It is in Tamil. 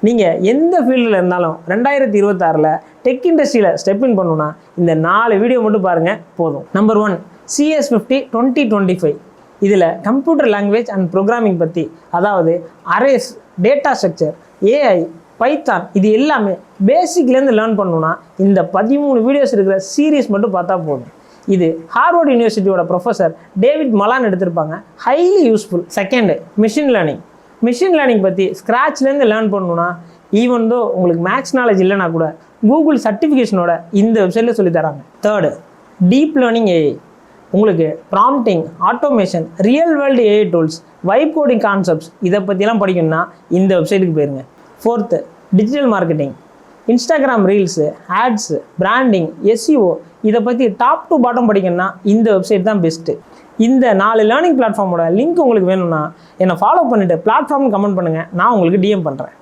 நீங்கள் எந்த ஃபீல்டில் இருந்தாலும் 2026 டெக் இண்டஸ்ட்ரியில் ஸ்டெப் இன் பண்ணணும்னா இந்த 4 வீடியோ மட்டும் பாருங்கள் போதும். Number 1 CS50 2025. இதில் கம்ப்யூட்டர் லாங்குவேஜ் அண்ட் ப்ரோக்ராமிங் பற்றி, அதாவது arrays, data structure, AI, Python, இது எல்லாமே பேசிக்லேருந்து லேர்ன் பண்ணணும்னா இந்த 13 வீடியோஸ் இருக்கிற சீரீஸ் மட்டும் பார்த்தா போதும். இது ஹார்வர்ட் யூனிவர்சிட்டியோட ப்ரொஃபஸர் டேவிட் மலான் எடுத்திருப்பாங்க. Highly useful. Second, machine learning. Machine learning பற்றி ஸ்க்ராட்ச்லேருந்து லேர்ன் பண்ணணும்னா, ஈவன் தோ உங்களுக்கு மேக்ஸ் நாலேஜ் இல்லைனா கூட கூகுள் சர்டிஃபிகேஷனோட இந்த வெப்சைட்டில் சொல்லித்தராங்க. Third, deep learning AI. உங்களுக்கு prompting, automation, real world AI tools, vibe coding concepts, இதை பற்றிலாம் படிக்கணும்னா இந்த வெப்சைட்டுக்கு போயிருங்க. Fourth, digital marketing. Instagram reels, ads, branding, SEO, இதை பற்றி டாப் டு பாட்டம் படிக்கணும்னா இந்த வெப்சைட் தான் பெஸ்ட்டு. இந்த 4 லேர்னிங் பிளாட்ஃபார்மோட லிங்க் உங்களுக்கு வேணும்னா என்னை ஃபாலோ பண்ணிவிட்டு பிளாட்ஃபார்ம் கமெண்ட் பண்ணுங்கள், நான் உங்களுக்கு டிஎம் பண்ணுறேன்.